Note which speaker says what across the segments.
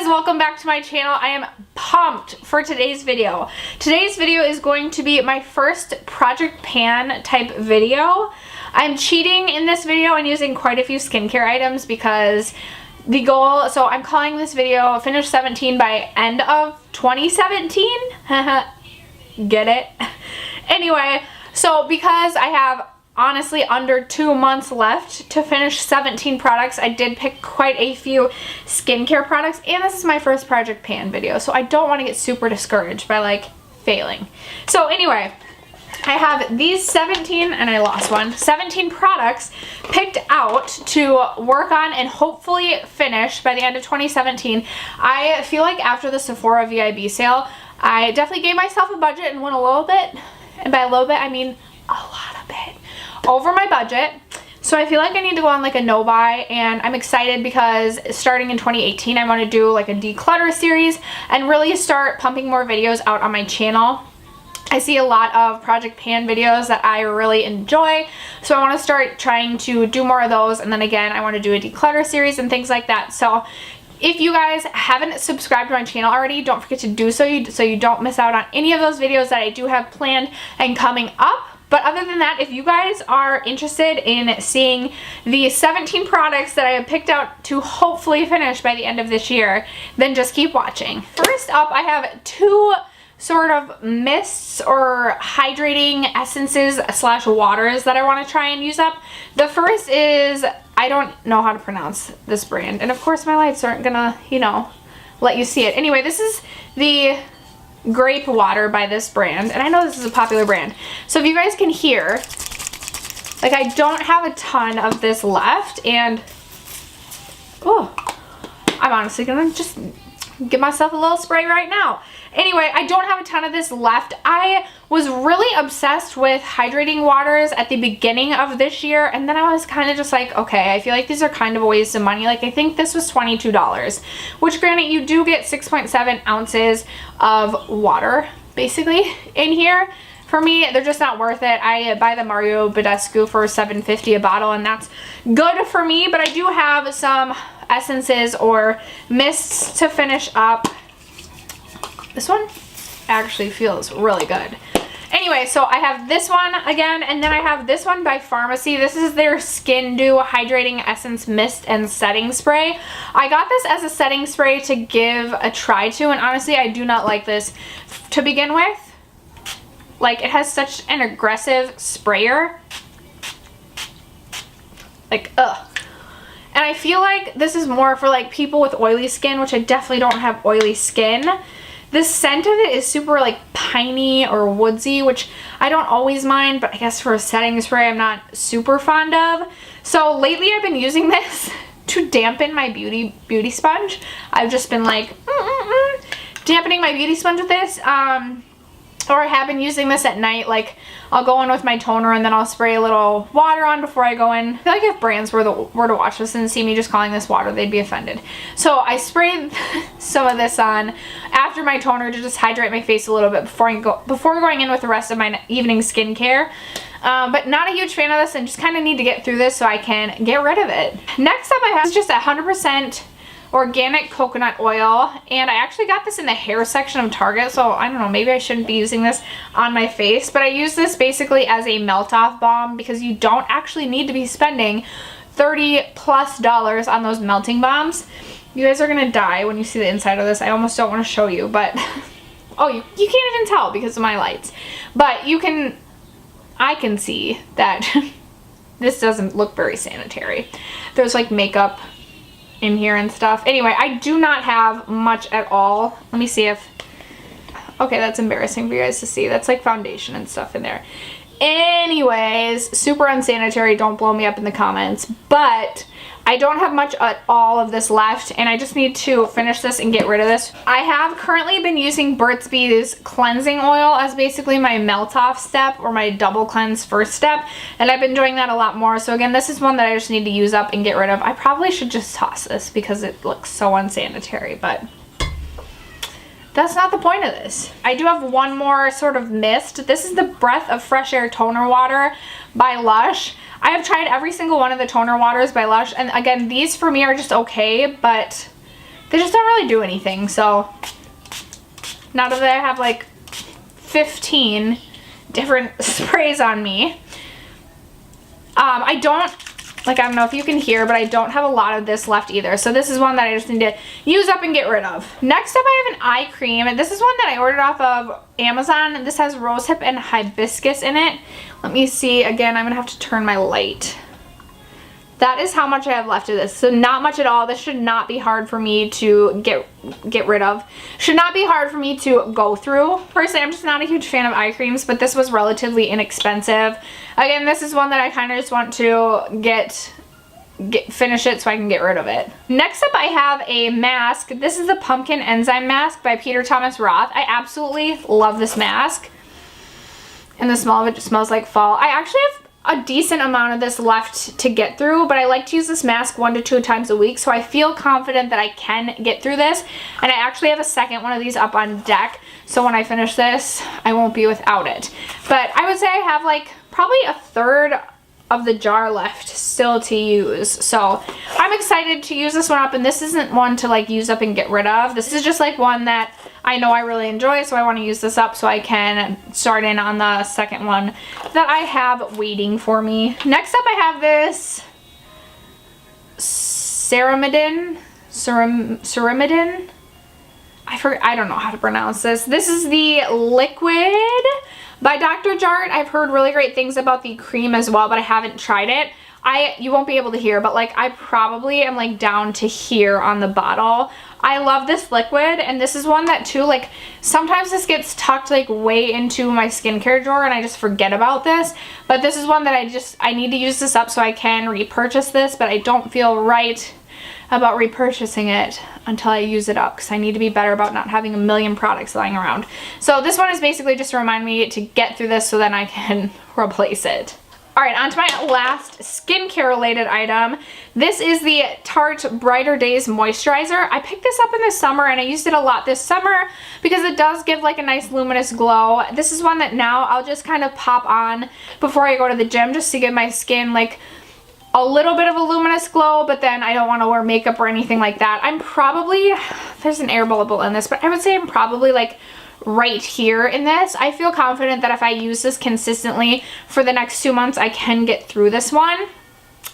Speaker 1: guys, welcome back to my channel. I am pumped for today's video. Today's video is going to be my first project pan type video. I'm cheating in this video and using quite a few skincare items because the goal, so I'm calling this video Finish 17 by end of 2017. Get it? Anyway, so because I have honestly under 2 months left to finish 17 products, I did pick quite a few skincare products, and this is my first project pan video, so I don't want to get super discouraged by like failing. So anyway, I have these 17 products picked out to work on and hopefully finish by the end of 2017. I feel like after the Sephora VIB sale, I definitely gave myself a budget and went a little bit, and by a little bit I mean a lot of it, over my budget. So I feel like I need to go on like a no buy, and I'm excited because starting in 2018 I want to do like a declutter series and really start pumping more videos out on my channel. I see a lot of project pan videos that I really enjoy, so I want to start trying to do more of those, and then again I want to do a declutter series and things like that. So if you guys haven't subscribed to my channel already, don't forget to do so, so you don't miss out on any of those videos that I do have planned and coming up. But other than that, if you guys are interested in seeing the 17 products that I have picked out to hopefully finish by the end of this year, then just keep watching. First up, I have two sort of mists or hydrating essences slash waters that I want to try and use up. The first is, I don't know how to pronounce this brand, and of course my lights aren't gonna, you know, let you see it. Anyway, this is the grape water by this brand, and I know this is a popular brand, so if you guys can hear, like, I don't have a ton of this left, and oh, I'm honestly gonna just give myself a little spray right now. Anyway, I don't have a ton of this left. I was really obsessed with hydrating waters at the beginning of this year, and then I was kind of just like, okay, I feel like these are kind of a waste of money. Like, I think this was $22, which granted, you do get 6.7 ounces of water basically in here. For me, they're just not worth it. I buy the Mario Badescu for $7.50 a bottle, and that's good for me, but I do have some essences or mists to finish up. This one actually feels really good. Anyway, so I have this one again, and then I have this one by Pharmacy. This is their Skin Dew Hydrating Essence Mist and Setting Spray. I got this as a setting spray to give a try to, and honestly, I do not like this to begin with. Like, it has such an aggressive sprayer. Like, ugh. And I feel like this is more for like people with oily skin, which I definitely don't have oily skin. The scent of it is super like piney or woodsy, which I don't always mind, but I guess for a setting spray I'm not super fond of. So lately I've been using this to dampen my beauty sponge. I've just been like dampening my beauty sponge with this. Or I have been using this at night. Like, I'll go in with my toner and then I'll spray a little water on before I go in. I feel like if brands were to watch this and see me just calling this water, they'd be offended. So I sprayed some of this on after my toner to just hydrate my face a little bit before going in with the rest of my evening skincare. But not a huge fan of this, and just kind of need to get through this so I can get rid of it. Next up, I have just 100% organic coconut oil, and I actually got this in the hair section of Target, so I don't know, maybe I shouldn't be using this on my face, but I use this basically as a melt-off balm because you don't actually need to be spending $30+ on those melting balms. You guys are gonna die when you see the inside of this. I almost don't want to show you, but oh, you can't even tell because of my lights, but I can see that this doesn't look very sanitary. There's like makeup in here and stuff. Anyway, I do not have much at all. Let me see if, okay, that's embarrassing for you guys to see. That's like foundation and stuff in there. Anyways, super unsanitary. Don't blow me up in the comments, but I don't have much at all of this left, and I just need to finish this and get rid of this. I have currently been using Burt's Bees cleansing oil as basically my melt off step, or my double cleanse first step, and I've been doing that a lot more. So again, this is one that I just need to use up and get rid of. I probably should just toss this because it looks so unsanitary, but that's not the point of this. I do have one more sort of mist. This is the Breath of Fresh Air Toner Water by Lush. I have tried every single one of the toner waters by Lush, and again, these for me are just okay, but they just don't really do anything. So now that I have like 15 different sprays on me, I don't know if you can hear, but I don't have a lot of this left either. So this is one that I just need to use up and get rid of. Next up, I have an eye cream, and this is one that I ordered off of Amazon. This has rosehip and hibiscus in it. Let me see. Again, I'm gonna have to turn my light. That is how much I have left of this. So not much at all. This should not be hard for me to get rid of. Should not be hard for me to go through. Personally, I'm just not a huge fan of eye creams, but this was relatively inexpensive. Again, this is one that I kind of just want to finish it so I can get rid of it. Next up, I have a mask. This is the Pumpkin Enzyme Mask by Peter Thomas Roth. I absolutely love this mask. And the smell of it just smells like fall. I actually have a decent amount of this left to get through, but I like to use this mask 1 to 2 times a week, so I feel confident that I can get through this. And I actually have a second one of these up on deck, so when I finish this, I won't be without it. But I would say I have like probably a third of the jar left still to use, so I'm excited to use this one up. And this isn't one to like use up and get rid of. This is just like one that I know I really enjoy, so I want to use this up so I can start in on the second one that I have waiting for me. Next up, I have this Ceramidin. I don't know how to pronounce this. This is the liquid by Dr. Jart. I've heard really great things about the cream as well, but I haven't tried it. You won't be able to hear, but like I probably am like down to here on the bottle. I love this liquid, and this is one that too, like sometimes this gets tucked like way into my skincare drawer and I just forget about this, but this is one that I need to use this up so I can repurchase this, but I don't feel right about repurchasing it until I use it up because I need to be better about not having a million products lying around. So this one is basically just to remind me to get through this so then I can replace it. Alright, on to my last skincare related item. This is the Tarte Brighter Days Moisturizer. I picked this up in the summer and I used it a lot this summer because it does give like a nice luminous glow. This is one that now I'll just kind of pop on before I go to the gym just to give my skin like a little bit of a luminous glow, but then I don't want to wear makeup or anything like that. I'm probably, there's an air bubble in this, but I would say I'm probably like right here in this. I feel confident that if I use this consistently for the next 2 months, I can get through this one.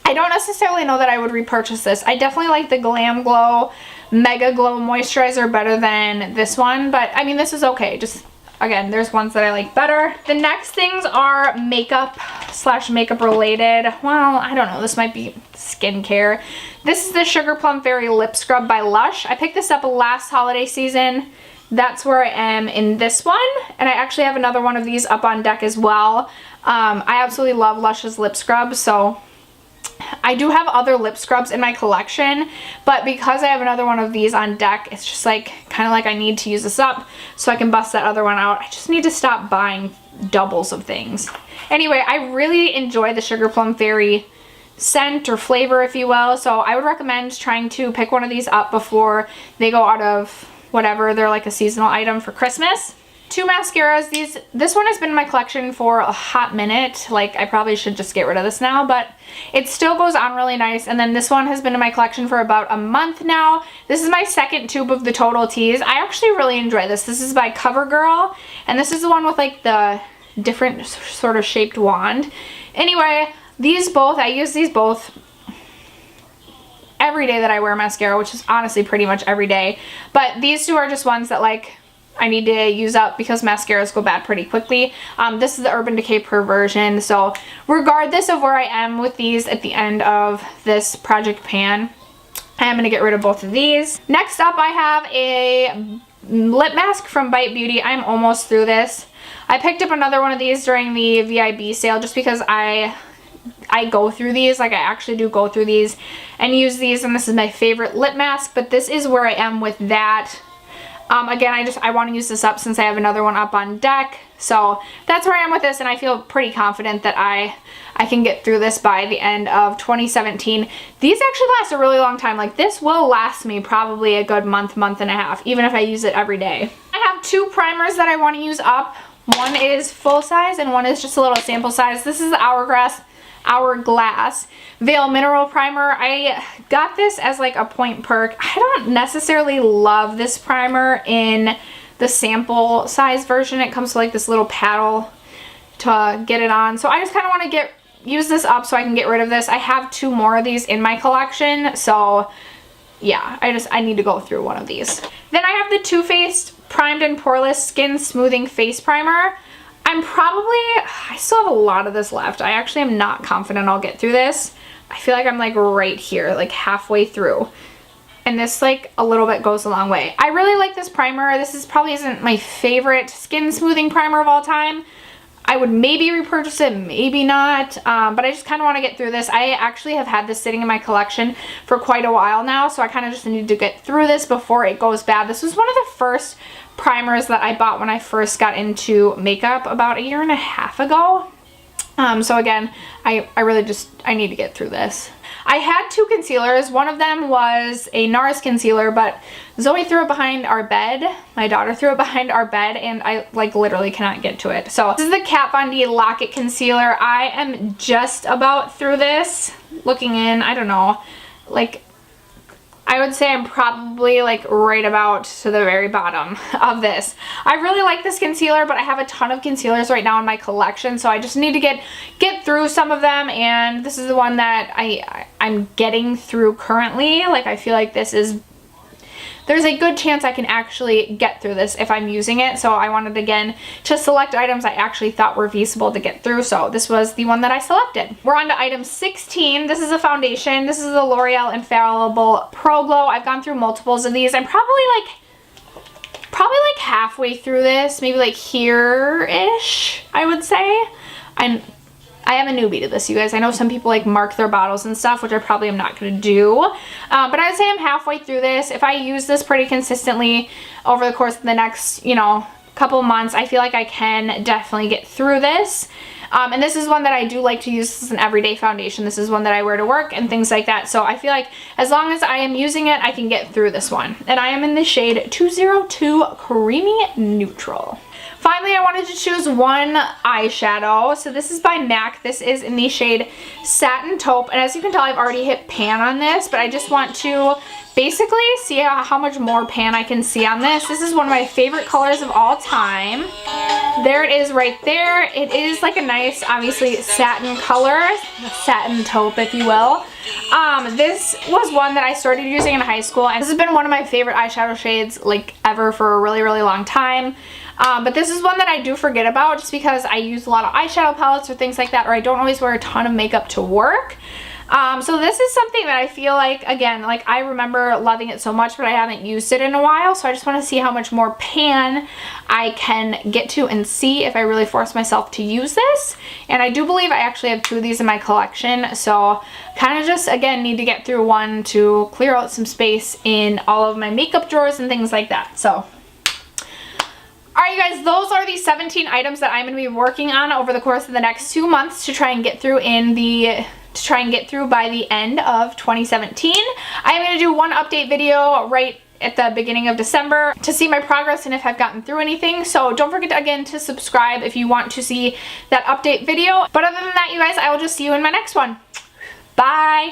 Speaker 1: I don't necessarily know that I would repurchase this. I definitely like the Glam Glow Mega Glow Moisturizer better than this one, but I mean, this is okay. Just, again, there's ones that I like better. The next things are makeup / makeup related. Well, I don't know. This might be skincare. This is the Sugar Plum Fairy Lip Scrub by Lush. I picked this up last holiday season. That's where I am in this one, and I actually have another one of these up on deck as well. I absolutely love Lush's lip scrub, so I do have other lip scrubs in my collection, but because I have another one of these on deck, it's just like kind of like I need to use this up so I can bust that other one out. I just need to stop buying doubles of things. Anyway, I really enjoy the Sugar Plum Fairy scent or flavor, if you will, so I would recommend trying to pick one of these up before they go out of whatever, they're like a seasonal item for Christmas. 2 mascaras. This one has been in my collection for a hot minute. Like, I probably should just get rid of this now, but it still goes on really nice. And then this one has been in my collection for about a month now. This is my second tube of the Total Teas. I actually really enjoy this. This is by CoverGirl, and this is the one with like the different sort of shaped wand. Anyway, these both, I use these both every day that I wear mascara, which is honestly pretty much every day. But these two are just ones that like I need to use up because mascaras go bad pretty quickly. This is the Urban Decay Perversion. So regardless of where I am with these at the end of this project pan, I am going to get rid of both of these. Next up, I have a lip mask from Bite Beauty. I'm almost through this. I picked up another one of these during the VIB sale just because I go through these, like I actually do go through these and use these, and this is my favorite lip mask, but this is where I am with that. Again, I want to use this up since I have another one up on deck, so that's where I am with this, and I feel pretty confident that I can get through this by the end of 2017. These actually last a really long time. Like, this will last me probably a good month and a half, even if I use it every day. I have 2 primers that I want to use up. One is full size and one is just a little sample size. This is the Hourglass Hourglass Veil Mineral Primer. I got this as like a point perk. I don't necessarily love this primer in the sample size version. It comes with like this little paddle to get it on. So I just kind of want to use this up so I can get rid of this. I have 2 more of these in my collection. So yeah, I need to go through one of these. Then I have the Too Faced Primed and Poreless Skin Smoothing Face Primer. I still have a lot of this left. I actually am not confident I'll get through this. I feel like I'm like right here, like halfway through. And this like a little bit goes a long way. I really like this primer. This probably isn't my favorite skin smoothing primer of all time. I would maybe repurchase it, maybe not, but I just kind of want to get through this. I actually have had this sitting in my collection for quite a while now, so I kind of just need to get through this before it goes bad. This was one of the first primers that I bought when I first got into makeup about 1.5 years ago. So again, I need to get through this. I had 2 concealers. One of them was a NARS concealer, but Zoe threw it behind our bed. My daughter threw it behind our bed, and I like literally cannot get to it. So this is the Kat Von D Lock-It Concealer. I am just about through this. Looking in, I don't know, like I would say I'm probably like right about to the very bottom of this. I really like this concealer, but I have a ton of concealers right now in my collection, so I just need to get through some of them, and this is the one that I'm getting through currently. Like I feel like there's a good chance I can actually get through this if I'm using it. So I wanted again to select items I actually thought were feasible to get through. So this was the one that I selected. We're on to item 16. This is a foundation. This is the L'Oreal Infallible Pro Glow. I've gone through multiples of these. I'm probably like halfway through this, maybe like here-ish, I would say. I am a newbie to this, you guys. I know some people like mark their bottles and stuff, which I probably am not going to do. But I would say I'm halfway through this. If I use this pretty consistently over the course of the next, couple months, I feel like I can definitely get through this. And this is one that I do like to use as an everyday foundation. This is one that I wear to work and things like that. So I feel like as long as I am using it, I can get through this one. And I am in the shade 202 Creamy Neutral. Finally, I wanted to choose one eyeshadow. So this is by MAC. This is in the shade Satin Taupe. And as you can tell, I've already hit pan on this, but I just want to basically see how much more pan I can see on this. This is one of my favorite colors of all time. There it is right there. It is like a nice, obviously, satin color. Satin Taupe, if you will. This was one that I started using in high school, and this has been one of my favorite eyeshadow shades like ever for a really, really long time. But this is one that I do forget about just because I use a lot of eyeshadow palettes or things like that, or I don't always wear a ton of makeup to work. So this is something that I feel like, again, like I remember loving it so much, but I haven't used it in a while. So I just want to see how much more pan I can get to and see if I really force myself to use this. And I do believe I actually have 2 of these in my collection. So kind of just, again, need to get through one to clear out some space in all of my makeup drawers and things like that. So alright, you guys, those are the 17 items that I'm going to be working on over the course of the next 2 months to try and get through by the end of 2017. I am going to do one update video right at the beginning of December to see my progress and if I've gotten through anything. So don't forget again to subscribe if you want to see that update video. But other than that, you guys, I will just see you in my next one. Bye!